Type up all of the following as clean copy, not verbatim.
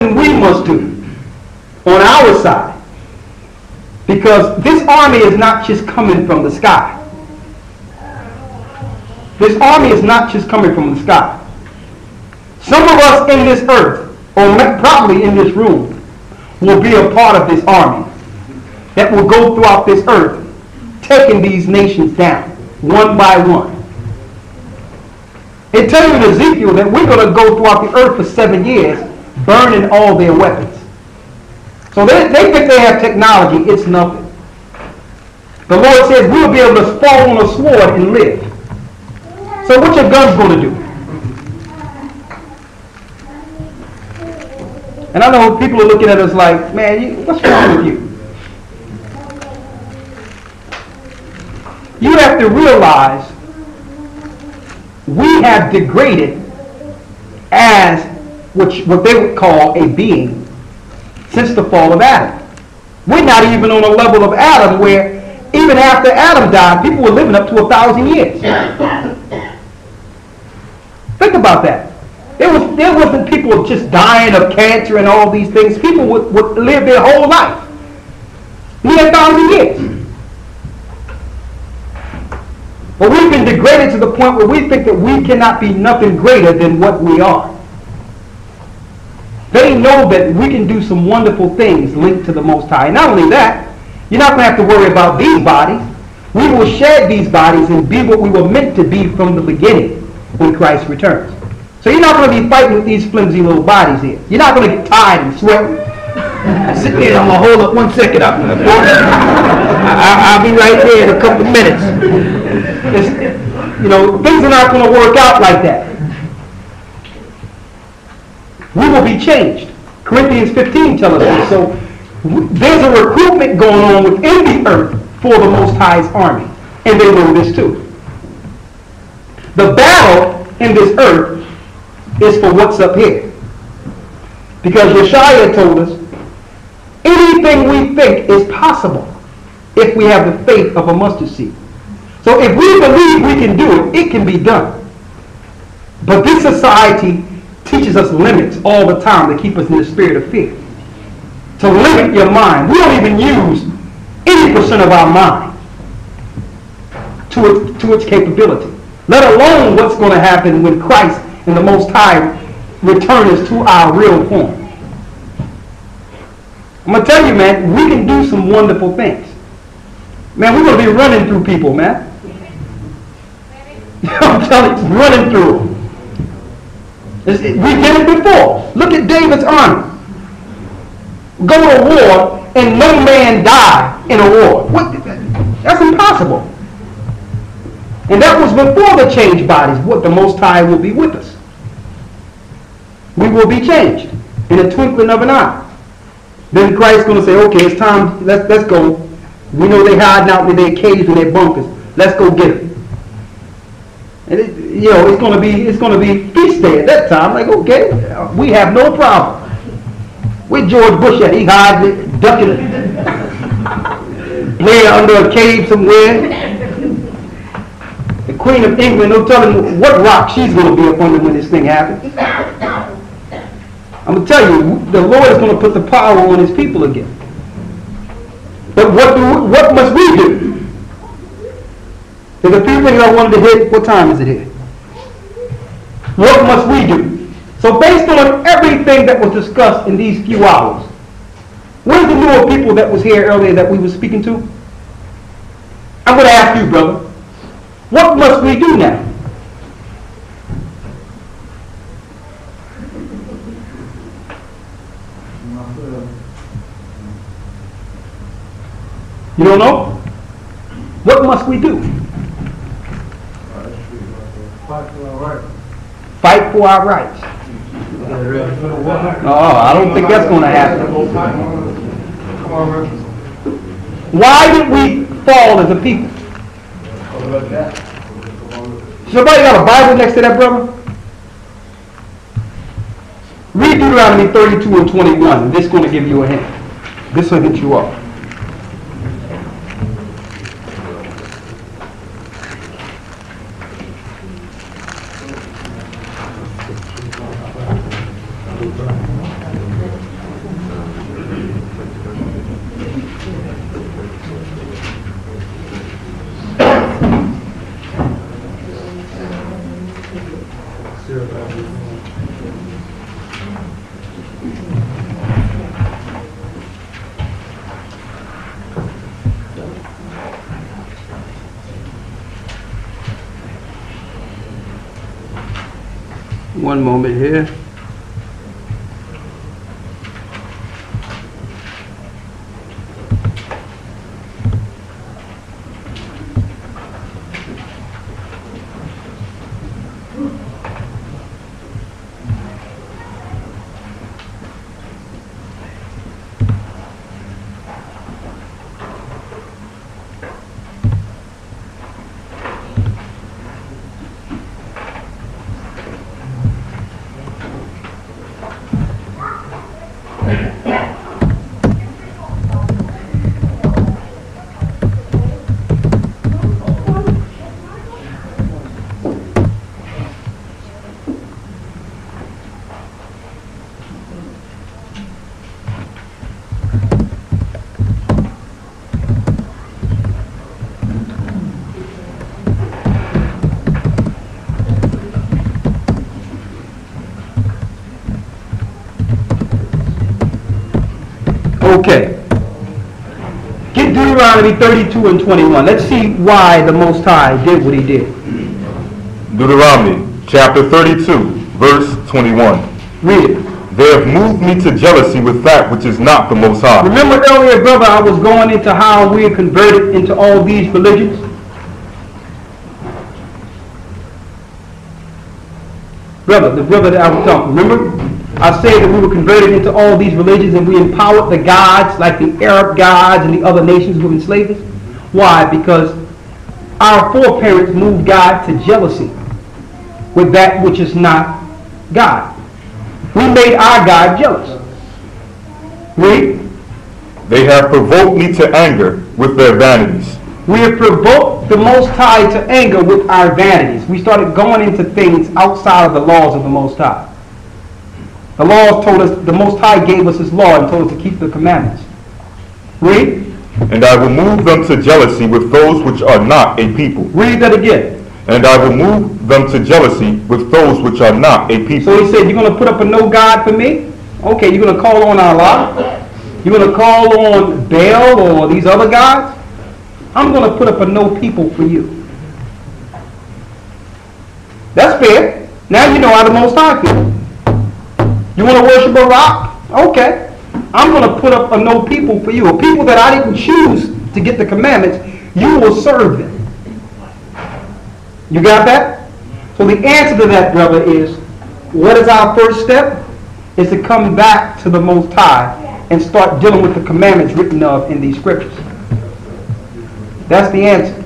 we must do on our side. Because this army is not just coming from the sky. This army is not just coming from the sky. Some of us in this earth, or probably in this room, will be a part of this army that will go throughout this earth, taking these nations down, one by one. It tells you in Ezekiel that we're going to go throughout the earth for 7 years, burning all their weapons. So they think they have technology. It's nothing. The Lord says we'll be able to fall on a sword and live. So what your gun's going to do? And I know people are looking at us like, man, what's wrong with you? You have to realize we have degraded as what they would call a being since the fall of Adam. We're not even on a level of Adam where even after Adam died, people were living up to 1,000 years. Think about that. There wasn't people just dying of cancer and all these things. People would live their whole life. Near 1,000 years. But we've been degraded to the point where we think that we cannot be nothing greater than what we are. They know that we can do some wonderful things linked to the Most High. Not only that, you're not going to have to worry about these bodies. We will shed these bodies and be what we were meant to be from the beginning when Christ returns. So you're not going to be fighting with these flimsy little bodies here. You're not going to get tired and sweating. Sit there, I'm going to hold up 1 second. I'll be right there in a couple of minutes. Things are not going to work out like that. We will be changed. Corinthians 15 tells us this. So there's a recruitment going on within the earth for the Most High's army. And they know this too. The battle in this earth is for what's up here. Because Yeshua told us, anything we think is possible if we have the faith of a mustard seed. So if we believe we can do it, it can be done. But this society teaches us limits all the time to keep us in the spirit of fear. To limit your mind. We don't even use 80% of our mind to its capability. Let alone what's going to happen when Christ and the Most High return us to our real form. I'm going to tell you, man, we can do some wonderful things. Man, we're going to be running through people, man. I'm telling you, running through them. We did it before. Look at David's army. Go to war and no man die in a war. That's impossible. And that was before the changed bodies. What the Most High will be with us. We will be changed in a twinkling of an eye. Then Christ's going to say, okay, it's time, let's go. We know they're hiding out in their caves and their bunkers. Let's go get them. And it's going to be feast day at that time. Like, okay, we have no problem. Where George Bush at? He hides, ducking, laying under a cave somewhere. The Queen of England, no telling what rock she's going to be up under when this thing happens. I'm going to tell you, the Lord is going to put the power on His people again. But what must we do? There's a few things I wanted to hit. What time is it here? What must we do? So based on everything that was discussed in these few hours, where's the newer people that was here earlier that we were speaking to? I'm going to ask you, brother, what must we do now? You don't know? What must we do? Fight for our rights. Fight for our rights. Oh, I don't think that's going to happen. Why did we fall as a people? Somebody got a Bible next to that, brother? Read Deuteronomy 32 and 21. This is going to give you a hint. This will hit you up. One moment here. Okay. Get Deuteronomy 32 and 21. Let's see why the Most High did what he did. Deuteronomy chapter 32, verse 21. Read it. They have moved me to jealousy with that which is not the Most High. Remember earlier, brother, I was going into how we are converted into all these religions? Brother, the brother that I was talking, remember? I said that we were converted into all these religions and we empowered the gods like the Arab gods and the other nations who enslaved us. Why? Because our foreparents moved God to jealousy with that which is not God. We made our God jealous. Read. They have provoked me to anger with their vanities. We have provoked the Most High to anger with our vanities. We started going into things outside of the laws of the Most High. The laws told us, the Most High gave us His law and told us to keep the commandments. Read. And I will move them to jealousy with those which are not a people. Read that again. And I will move them to jealousy with those which are not a people. So he said, you're going to put up a no God for me? Okay, you're going to call on Allah? You're going to call on Baal or these other gods? I'm going to put up a no people for you. That's fair. Now you know how the Most High feels. You want to worship a rock? Okay. I'm going to put up a no people for you. A people that I didn't choose to get the commandments, you will serve them. You got that? So the answer to that, brother, is what is our first step? Is to come back to the Most High and start dealing with the commandments written of in these scriptures. That's the answer.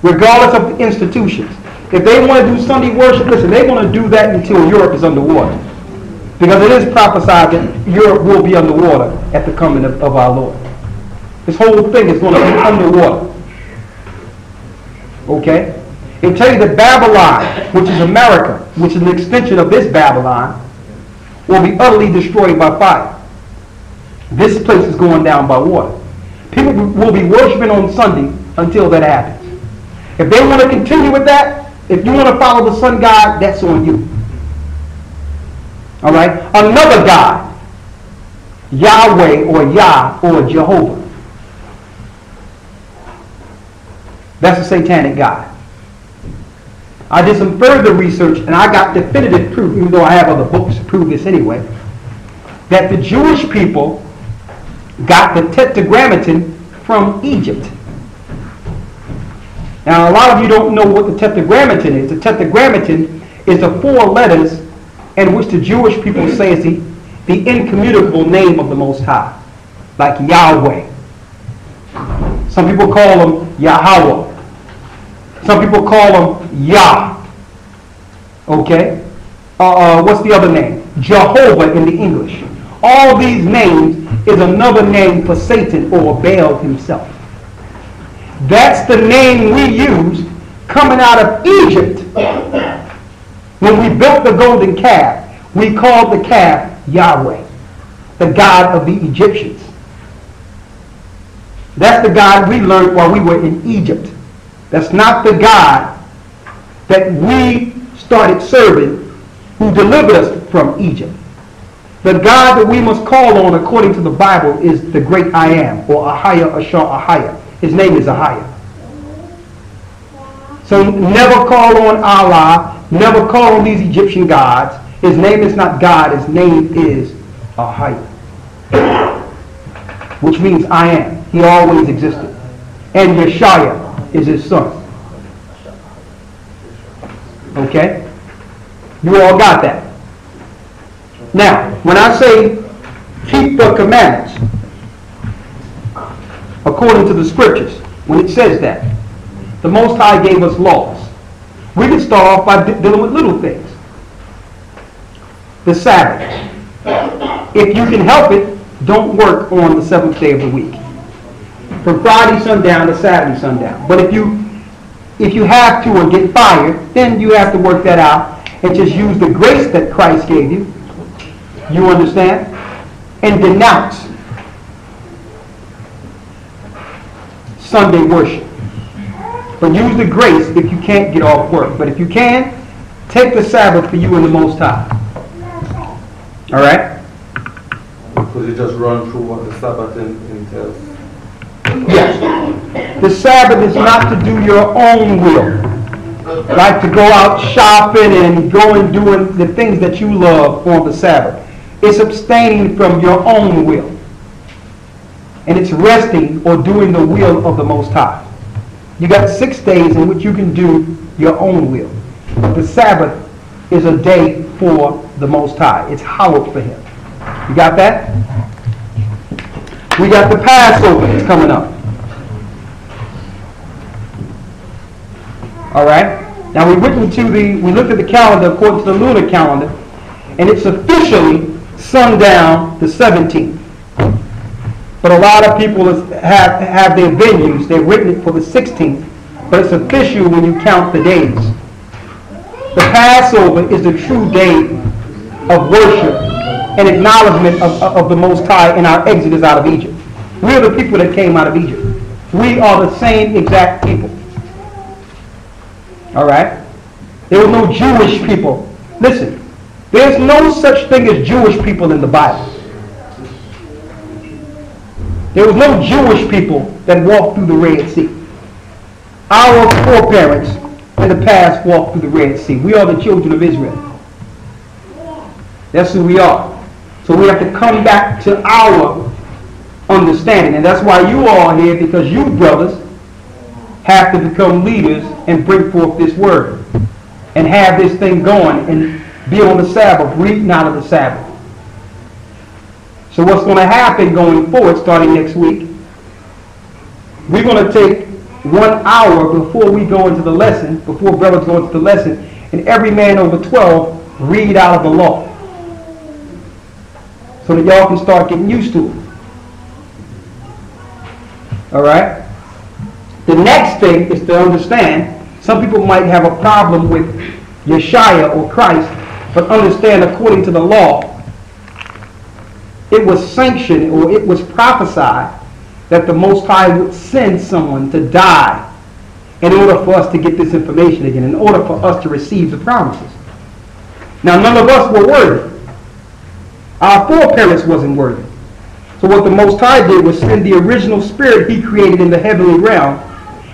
Regardless of the institutions. If they want to do Sunday worship, listen, they're going to do that until Europe is underwater. Because it is prophesied that Europe will be underwater at the coming of our Lord. This whole thing is going to be underwater. Okay? It'll tell you that Babylon, which is America, which is an extension of this Babylon, will be utterly destroyed by fire. This place is going down by water. People will be worshiping on Sunday until that happens. If they want to continue with that, if you want to follow the sun god, that's on you. All right? Another God, Yahweh or Yah or Jehovah. That's a satanic God. I did some further research and I got definitive proof, even though I have other books to prove this anyway, that the Jewish people got the Tetragrammaton from Egypt. Now a lot of you don't know what the Tetragrammaton is. The Tetragrammaton is the 4 letters in which the Jewish people say is the incommunicable name of the Most High. Like Yahweh. Some people call him Yahweh. Some people call him Yah. Okay? What's the other name? Jehovah in the English. All these names is another name for Satan or Baal himself. That's the name we use coming out of Egypt. When we built the golden calf, we called the calf Yahweh, the God of the Egyptians. That's the God we learned while we were in Egypt. That's not the God that we started serving who delivered us from Egypt. The God that we must call on according to the Bible is the great I am, or Ahaya Ashar Ahaya. His name is Ahaya. So never call on Allah, Never call on these Egyptian gods. His name is not God. His name is Ahai, which means I am. He always existed. And Yeshaya is his son. Okay? You all got that. Now, when I say keep the commandments, according to the scriptures, when it says that, the Most High gave us laws. We can start off by dealing with little things. The Sabbath. If you can help it, don't work on the 7th day of the week. From Friday sundown to Saturday sundown. But if you have to or get fired, then you have to work that out and just use the grace that Christ gave you. You understand? And denounce Sunday worship. But use the grace if you can't get off work. But if you can, take the Sabbath for you and the Most High. All right? Because you just run through what the Sabbath entails. Yes. The Sabbath is not to do your own will. Like to go out shopping and go and doing the things that you love on the Sabbath. It's abstaining from your own will. And it's resting or doing the will of the Most High. You got 6 days in which you can do your own will. But the Sabbath is a day for the Most High. It's hallowed for him. You got that? We got the Passover that's coming up. All right? Now we looked at the calendar according to the lunar calendar, and it's officially sundown the 17th. But a lot of people have their venues. They've written it for the 16th, but it's official when you count the days. The Passover is the true day of worship and acknowledgement of the Most High in our exodus out of Egypt. We are the people that came out of Egypt. We are the same exact people. All right? There were no Jewish people. Listen, there's no such thing as Jewish people in the Bible. There was no Jewish people that walked through the Red Sea. Our foreparents in the past walked through the Red Sea. We are the children of Israel. That's who we are. So we have to come back to our understanding. And that's why you all are here, because you brothers have to become leaders and bring forth this word. And have this thing going and be on the Sabbath, reading out of the Sabbath. So what's going to happen going forward, starting next week, we're going to take 1 hour before we go into the lesson, before brothers go into the lesson, and every man over 12 read out of the law. So that y'all can start getting used to it. All right? The next thing is to understand, some people might have a problem with Yeshaya or Christ, but understand according to the law, it was sanctioned or it was prophesied that the Most High would send someone to die in order for us to get this information again, in order for us to receive the promises. Now, none of us were worthy. Our foreparents wasn't worthy. So what the Most High did was send the original spirit he created in the heavenly realm,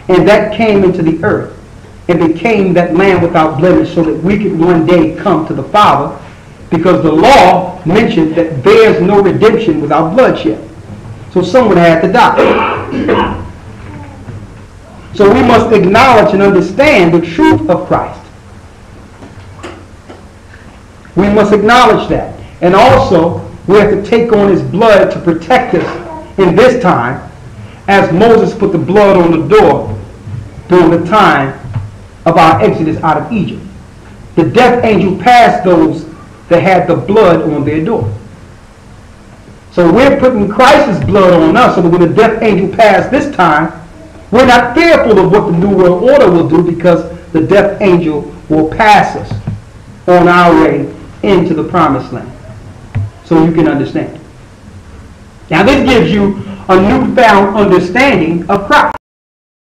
and that came into the earth and became that Lamb without blemish, so that we could one day come to the Father, because the law mentioned that there's no redemption without bloodshed. So someone had to die. So we must acknowledge and understand the truth of Christ. We must acknowledge that. And also, we have to take on his blood to protect us in this time, as Moses put the blood on the door during the time of our exodus out of Egypt. The death angel passed those that had the blood on their door. So we're putting Christ's blood on us, so that when the death angel passed this time, we're not fearful of what the New World Order will do, because the death angel will pass us on our way into the promised land. So you can understand. Now this gives you a newfound understanding of Christ.